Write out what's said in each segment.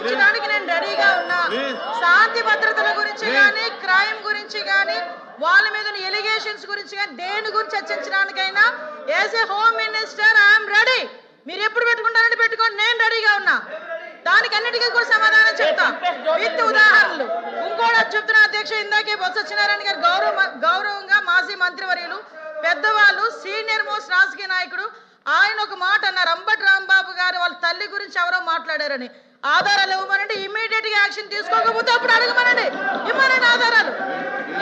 చర్చించడానికి నేను రెడీగా ఉన్నా. శాంతి భద్రతల గురించి కానీ, క్రైమ్ గురించి కానీ, వాళ్ళ మీద ఎలిగేషన్స్ గురించి కానీ, దేని గురించి చర్చించడానికైనా as a home minister I'm ready. మీరు ఎప్పుడు పెట్టుకుంటారంటే పెట్టుకోండి, నేను రెడీగా ఉన్నా. దానికి అన్నిటికీ కూడా సమాధానం చెప్తా విత్ ఉదాహరణలు. ఇంకోటి చెప్తున్నా అధ్యక్ష, ఇందాకే బొత్స సత్యనారాయణ గారు గౌరవంగా మాజీ మంత్రివర్యులు, పెద్దవాళ్ళు, సీనియర్ మోస్ట్ రాజకీయ నాయకుడు, ఆయన ఒక మాట అన్నారు, అంబటి రాంబాబు గారు వాళ్ళ తల్లి గురించి ఎవరో మాట్లాడారని. ఆధారాలు ఇవ్వమనండి, ఇమీడియట్ గా యాక్షన్ తీసుకోకపోతే అప్పుడు అడగమనండి, ఇమ్మనండి ఆధారాలు,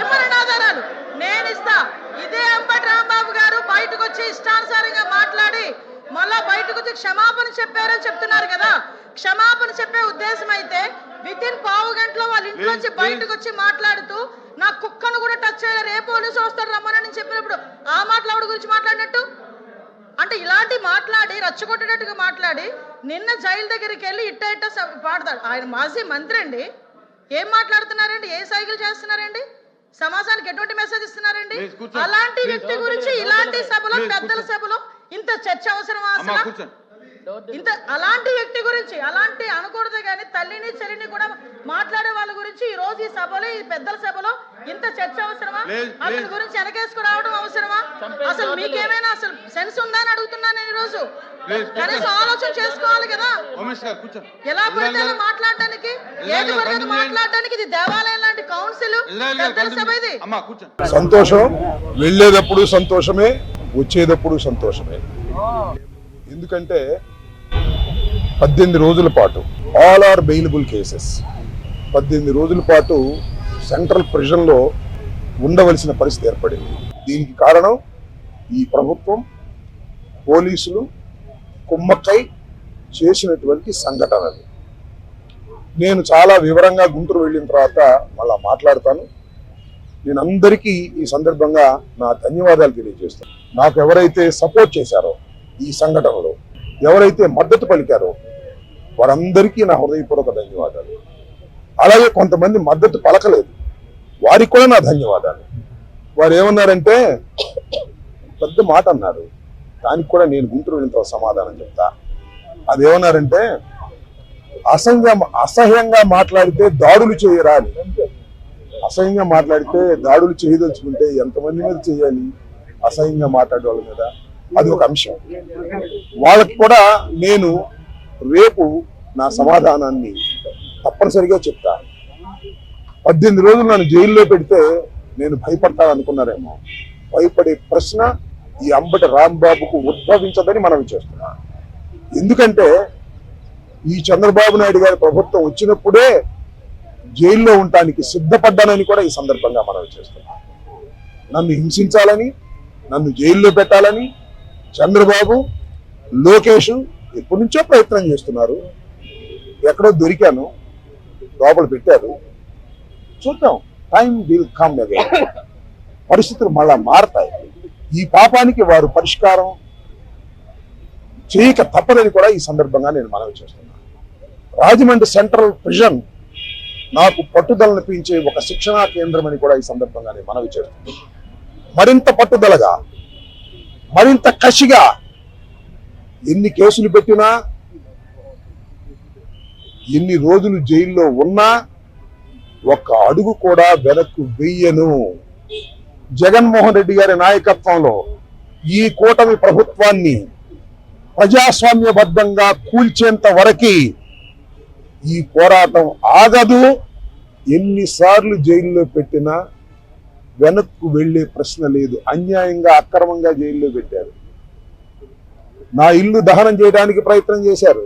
ఇమ్మనండి ఆధారాలు, నేను ఇస్తా. ఇదే అంబటి రాంబాబు గారు బయటకు వచ్చి ఇష్టానుసారంగా మాట్లాడి మళ్ళా బయటకు వచ్చి క్షమాపణ చెప్పారని చెప్తున్నారు కదా. క్షమాపణ చెప్పే ఉద్దేశం అయితే విత్ ఇన్ పావు గంటలో వాళ్ళ ఇంట్లోంచి బయటకు వచ్చి మాట్లాడుతూ నా కుక్కను కూడా టచ్ చేయలేరు, ఏ పోలీసు వస్తారు రమ్మని చెప్పినప్పుడు ఆ మాటలు గురించి మాట్లాడినట్టు అంటే ఇలాంటి మాట్లాడి రచ్చగొట్టేటట్టుగా మాట్లాడి నిన్న జైలు దగ్గరికి వెళ్ళి ఇట్ట పాడతాడు. ఆయన మాజీ మంత్రి అండి, ఏం మాట్లాడుతున్నారండి, ఏ సైకిల్ చేస్తున్నారండి, సమాజానికి ఎటువంటి మెసేజ్ ఇస్తున్నారండి? అలాంటి వ్యక్తి గురించి ఇలాంటి సభలో, పెద్దల సభలో ఇంత చర్చ అవసరమా అసలు? ఇంత అలాంటి వ్యక్తి గురించి అలాంటి అనకూడదు కానీ తల్లిని చెల్లిని కూడా మాట్లాడే వాళ్ళ గురించి ఈ రోజు ఈ సభలో, ఈ పెద్దల సభలో ఇంత చర్చ అవసరమా? అతని గురించి వెనకేసుకు రావడం అవసరమా? అసలు మీకేమైనా అసలు సెన్స్ ఉందా అని అడుగుతున్నాను నేను. ఈ రోజు కనీసం ఆలోచన చేసుకోవాలి కదా. ఎలా పడితే అలా మాట్లాడడానికి, ఏది పడితే మాట్లాడడానికి ఇది దేవాలయం లాంటి కౌన్సిల్, పెద్దల సభ ఇది. సంతోషం, వెళ్ళేటప్పుడు సంతోషమే, వచ్చేటప్పుడు సంతోషమే. ఎందుకంటే 18 రోజుల పాటు ఆల్ ఆర్ బెయిలబుల్ కేసెస్, 18 రోజుల పాటు సెంట్రల్ ప్రిజన్లో ఉండవలసిన పరిస్థితి ఏర్పడింది. దీనికి కారణం ఈ ప్రభుత్వం, పోలీసులు కుమ్మక్కై చేసినటువంటి సంఘటనలు. నేను చాలా వివరంగా గుంటూరు వెళ్ళిన తర్వాత మళ్ళా మాట్లాడతాను. నేను అందరికీ ఈ సందర్భంగా నా ధన్యవాదాలు తెలియజేస్తాను. నాకు ఎవరైతే సపోర్ట్ చేశారో, ఈ సంఘటనలో ఎవరైతే మద్దతు పలికారో వారందరికీ నా హృదయపూర్వక ధన్యవాదాలు. అలాగే కొంతమంది మద్దతు పలకలేదు, వారికి కూడా నా ధన్యవాదాలు. వారు ఏమన్నారంటే పెద్ద మాట అన్నారు, దానికి కూడా నేను గుంటూరు వెళ్ళిన సమాధానం చెప్తా. అదేమన్నారంటే అసహ్యంగా మాట్లాడితే దాడులు చేయరా అని. అసహ్యంగా మాట్లాడితే దాడులు చేయదలుచుకుంటే ఎంతమంది మీద చేయాలి? అసహ్యంగా మాట్లాడే వాళ్ళ మీద అది ఒక అంశం. వాళ్ళకి కూడా నేను రేపు నా సమాధానాన్ని తప్పనిసరిగా చెప్తా. 18 రోజులు నన్ను జైల్లో పెడితే నేను భయపడతాను అనుకున్నారేమో. భయపడే ప్రశ్న ఈ అంబటి రాంబాబుకు ఉద్భవించదని మనవి చేస్తున్నా. ఎందుకంటే ఈ చంద్రబాబు నాయుడు గారి ప్రభుత్వం వచ్చినప్పుడే జైల్లో ఉండటానికి సిద్ధపడ్డానని కూడా ఈ సందర్భంగా మనవి చేస్తున్నా. నన్ను హింసించాలని, నన్ను జైల్లో పెట్టాలని చంద్రబాబు, లోకేష్ ఎప్పటి నుంచో ప్రయత్నం చేస్తున్నారు. ఎక్కడో దొరికాను, లోపల పెట్టారు. చూద్దాం, టైం విల్ కమ్ అగైన్. పరిస్థితులు మళ్ళా మారతాయి. ఈ పాపానికి వారు పరిష్కారం చేయక తప్పదని కూడా ఈ సందర్భంగా నేను మనవి చేస్తున్నాను. రాజమండ్రి సెంట్రల్ ప్రిజన్ నాకు పట్టుదలను పెంచే ఒక శిక్షణా కేంద్రం అని కూడా ఈ సందర్భంగా నేను మనవి చేస్తున్నాను. మరింత పట్టుదలగా, మరింత కసిగా ఎన్ని కేసులు పెట్టినా, ఎన్ని రోజులు జైల్లో ఉన్నా ఒక్క అడుగు కూడా వెనక్కు వెయ్యను. జగన్మోహన్ రెడ్డి గారి నాయకత్వంలో ఈ కూటమి ప్రభుత్వాన్ని ప్రజాస్వామ్యబద్ధంగా కూల్చేంత వరకు ఈ పోరాటం ఆగదు. ఎన్నిసార్లు జైల్లో పెట్టినా వెనక్కు వెళ్లే ప్రశ్న లేదు. అన్యాయంగా, అక్రమంగా జైల్లో పెట్టారు. నా ఇల్లు దహనం చేయడానికి ప్రయత్నం చేశారు,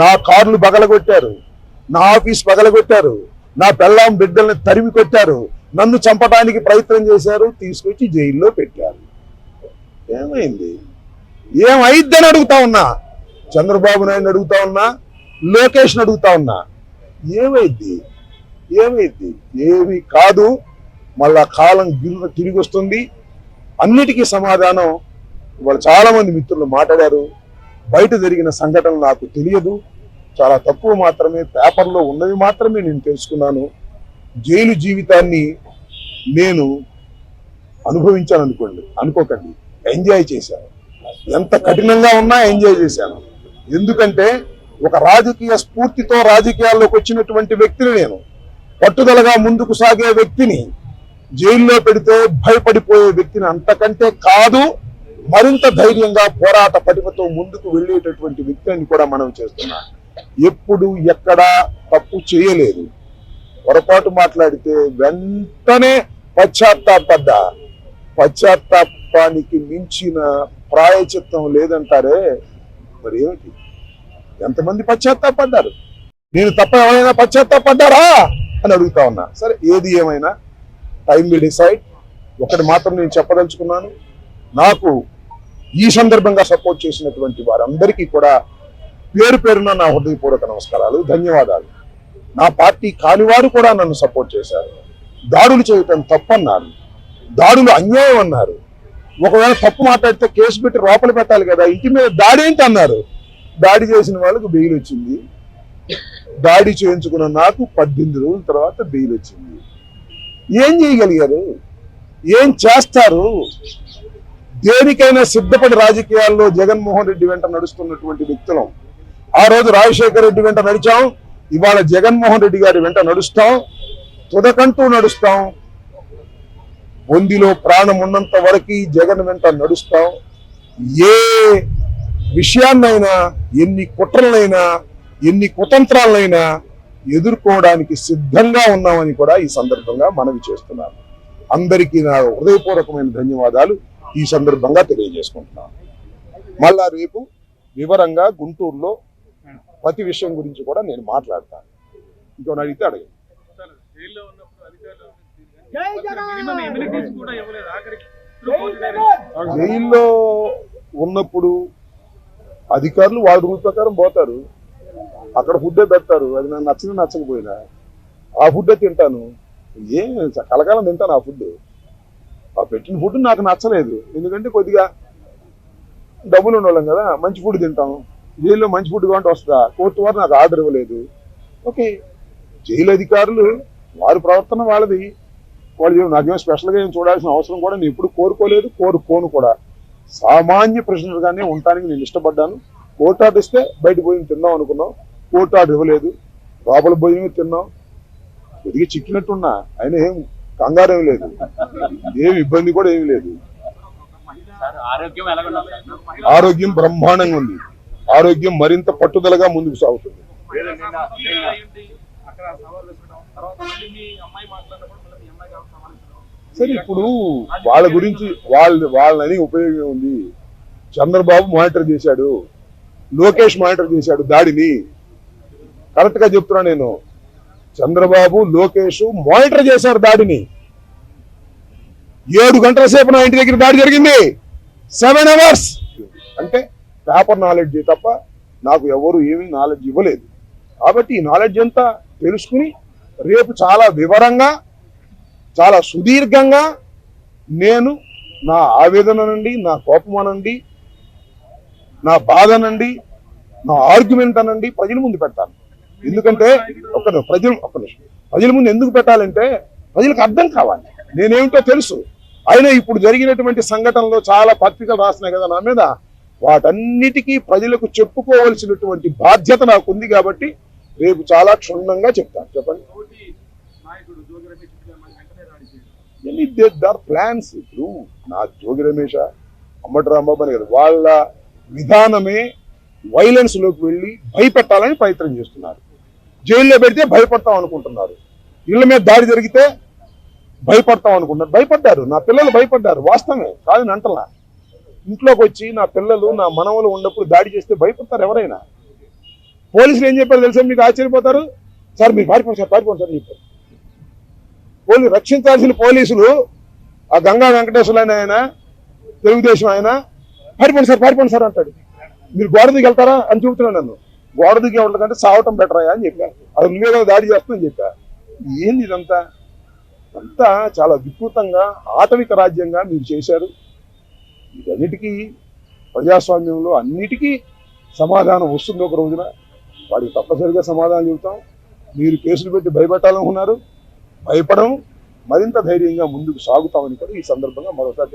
నా కార్లు పగలగొట్టారు, నా ఆఫీస్ పగలగొట్టారు, నా పెళ్ళాం బిడ్డల్ని తరిమి కొట్టారు, నన్ను చంపడానికి ప్రయత్నం చేశారు, తీసుకొచ్చి జైల్లో పెట్టారు. ఏమైంది? ఏమైద్దని అడుగుతా ఉన్నా. చంద్రబాబు నాయుడు అడుగుతా ఉన్నా, లోకేష్ని అడుగుతా ఉన్నా. ఏమైద్ది? ఏమీ కాదు. మళ్ళా కాలం తిరిగి వస్తుంది. అన్నిటికీ సమాధానం ఇవాళ చాలా మంది మిత్రులు మాట్లాడారు. బయట జరిగిన సంఘటనలు నాకు తెలియదు, చాలా తక్కువ మాత్రమే, పేపర్లో ఉన్నవి మాత్రమే నేను తెలుసుకున్నాను. జైలు జీవితాన్ని నేను అనుభవించాను అనుకోకండి, ఎంజాయ్ చేశాను. ఎంత కఠినంగా ఉన్నా ఎంజాయ్ చేశాను. ఎందుకంటే ఒక రాజకీయ స్ఫూర్తితో రాజకీయాల్లోకి వచ్చినటువంటి వ్యక్తిని నేను, పట్టుదలగా ముందుకు సాగే వ్యక్తిని జైల్లో పెడితే భయపడిపోయే వ్యక్తిని, అంతకంటే కాదు మరింత ధైర్యంగా పోరాట పటిమతో ముందుకు వెళ్ళేటటువంటి వ్యక్తిని కూడా మనం చేస్తున్నాం. ఎప్పుడు ఎక్కడా తప్పు చేయలేదు. పొరపాటు మాట్లాడితే వెంటనే పశ్చాత్తాపడ్డా. పశ్చాత్తాపానికి మించిన ప్రాయచిత్తం లేదంటారే, మరి ఏమిటి? ఎంతమంది పశ్చాత్తాపడ్డారు? నేను తప్ప ఎవరైనా పశ్చాత్తాపడ్డారా అని అడుగుతా ఉన్నా. సరే, ఏది ఏమైనా టైం విల్ డిసైడ్. ఒకటి మాత్రం నేను చెప్పదలుచుకున్నాను, నాకు ఈ సందర్భంగా సపోర్ట్ చేసినటువంటి వారందరికీ కూడా పేరు పేరున నా హృదయపూర్వక నమస్కారాలు, ధన్యవాదాలు. నా పార్టీ కానివారు కూడా నన్ను సపోర్ట్ చేశారు. దాడులు చేయటం తప్పన్నారు, దాడులు అన్యాయం అన్నారు. ఒకవేళ తప్పు మాట్లాడితే కేసు పెట్టి లోపల పెట్టాలి కదా, ఇంటి మీద దాడి ఏంటి అన్నారు. దాడి చేసిన వాళ్ళకు బెయిల్ వచ్చింది. దాడి చేయించుకున్న నాకు 18 రోజుల తర్వాత బెయిల్ వచ్చింది. ఏం చేయగలిగారు? ఏం చేస్తారు? దేనికైనా సిద్ధపడి రాజకీయాల్లో జగన్మోహన్ రెడ్డి వెంట నడుస్తున్నటువంటి వ్యక్తులం. ఆ రోజు రాజశేఖర రెడ్డి వెంట నడిచాం, ఇవాళ జగన్మోహన్ రెడ్డి గారి వెంట నడుస్తాం, తుదకంటూ నడుస్తాం. బొందిలో ప్రాణం ఉన్నంత వరకు జగన్ వెంట నడుస్తాం. ఏ విషయాన్నైనా, ఎన్ని కుట్రలైనా, ఎన్ని కుతంత్రాలైనా ఎదుర్కోవడానికి సిద్ధంగా ఉన్నామని కూడా ఈ సందర్భంగా మనవి చేస్తున్నాను. అందరికీ నా హృదయపూర్వకమైన ధన్యవాదాలు ఈ సందర్భంగా తెలియజేసుకుంటున్నాను. మళ్ళా రేపు వివరంగా గుంటూరులో ప్రతి విషయం గురించి కూడా నేను మాట్లాడతాను. ఇంకొన్ని అడిగితే అడగండి. జైల్లో ఉన్నప్పుడు అధికారులు వాళ్ళ రూల్ ప్రకారం పోతారు, అక్కడ ఫుడ్డే పెడతారు. అది నాకు నచ్చిన నచ్చకపోయినా ఆ ఫుడ్డే తింటాను. ఏం కలకాలం తింటాను ఆ ఫుడ్. ఆ పెట్టిన ఫుడ్ నాకు నచ్చలేదు, ఎందుకంటే కొద్దిగా డబ్బులు ఉండవాళ్ళం కదా, మంచి ఫుడ్ తింటాం. జైల్లో మంచి ఫుడ్ కావాలంటే వస్తుందా? కోర్టు వారు నాకు ఆర్డర్ ఇవ్వలేదు. ఓకే, జైలు అధికారులు వారి ప్రవర్తన వాళ్ళది, వాళ్ళు నాకేమో స్పెషల్గా ఏం చూడాల్సిన అవసరం కూడా నేను ఎప్పుడు కోరుకోలేదు, కోరుకోను కూడా. సామాన్య ప్రశ్నలుగానే ఉండటానికి నేను ఇష్టపడ్డాను. కోర్టు ఆర్డర్ ఇస్తే బయట పోయి తిందాం అనుకున్నాం, కోర్టు ఆర్డర్ ఇవ్వలేదు, లోపల పోయి తిన్నాం. కొద్దిగా చిక్కినట్టున్నా, అయినా ఏం కంగారేం లేదు, ఏమి ఇబ్బంది కూడా ఏమి లేదు. ఆరోగ్యం బ్రహ్మాండంగా ఉంది. ఆరోగ్యం మరింత పట్టుదలగా ముందుకు సాగుతుంది. సరే, ఇప్పుడు వాళ్ళ గురించి వాళ్ళని ఉపయోగం ఉంది. చంద్రబాబు మానిటర్ చేశాడు, లోకేష్ మానిటర్ చేశాడు దాడిని. కరెక్ట్ గా చెప్తున్నా నేను, చంద్రబాబు లోకేష్ మానిటర్ చేశారు దాడిని. 7 గంటల సేపు నా ఇంటి దగ్గర దాడి జరిగింది, 7 hours. అంటే పేపర్ నాలెడ్జ్ తప్ప నాకు ఎవరు ఏమీ నాలెడ్జ్ ఇవ్వలేదు. కాబట్టి ఈ నాలెడ్జ్ అంతా తెలుసుకుని రేపు చాలా వివరంగా, చాలా సుదీర్ఘంగా నేను నా ఆవేదన నుండి, నా కోపం అనండి, నా బాధ అనండి, నా ఆర్గ్యుమెంట్ అనండి ప్రజల ముందు పెడతాను. ఎందుకంటే ప్రజల ముందు ఎందుకు పెట్టాలంటే ప్రజలకు అర్థం కావాలి, నేనేమిటో తెలుసు. అయినా ఇప్పుడు జరిగినటువంటి సంఘటనలో చాలా పత్రికలు రాసినాయి కదా నా మీద, వాటన్నిటికీ ప్రజలకు చెప్పుకోవలసినటువంటి బాధ్యత నాకు ఉంది. కాబట్టి రేపు చాలా క్షుణ్ణంగా చెప్తాను. చెప్పండి. ప్లాన్స్ ఇప్పుడు నా జోగి రమేష్, అమ్మటి రాంబాబు అని కదా, వాళ్ళ విధానమే వైలెన్స్ లోకి వెళ్ళి భయపెట్టాలని ప్రయత్నం చేస్తున్నారు. జైల్లో పెడితే భయపడతాం అనుకుంటున్నారు, ఇళ్ల మీద దాడి జరిగితే భయపడతాం అనుకుంటున్నారు. భయపడ్డారు, నా పిల్లలు భయపడ్డారు, వాస్తవమే కాదని అంటలా. ఇంట్లోకి వచ్చి నా పిల్లలు, నా మనవలు ఉన్నప్పుడు దాడి చేస్తే భయపడతారు ఎవరైనా. పోలీసులు ఏం చెప్పారు తెలుసా? మీకు ఆశ్చర్యపోతారు. సార్ మీరు పారిపోండి సార్, పారిపోండి సార్ చెప్పారు. రక్షించాల్సిన పోలీసులు ఆ గంగా వెంకటేశ్వర ఆయన, తెలుగుదేశం ఆయన, పారిపోండి సార్ అంటాడు. మీరు గోడ దిగి వెళ్తారా అని చెబుతున్నాను. నన్ను గోడ దిగి ఉండకంటే సావటం బెటరా అని చెప్పా. అది నువ్వే కదా దాడి చేస్తుందని చెప్పా. ఏంది ఇదంతా? అంతా చాలా వికృతంగా ఆటవిక రాజ్యంగా మీరు చేశారు. వీటన్నిటికీ ప్రజాస్వామ్యంలో అన్నిటికీ సమాధానం వస్తుంది ఒక రోజున. వాడికి తప్పనిసరిగా సమాధానం చెబుతాం. మీరు కేసులు పెట్టి భయపెట్టాలనుకున్నారు, భయపడం, మరింత ధైర్యంగా ముందుకు సాగుతామని కూడా ఈ సందర్భంగా మరోసారి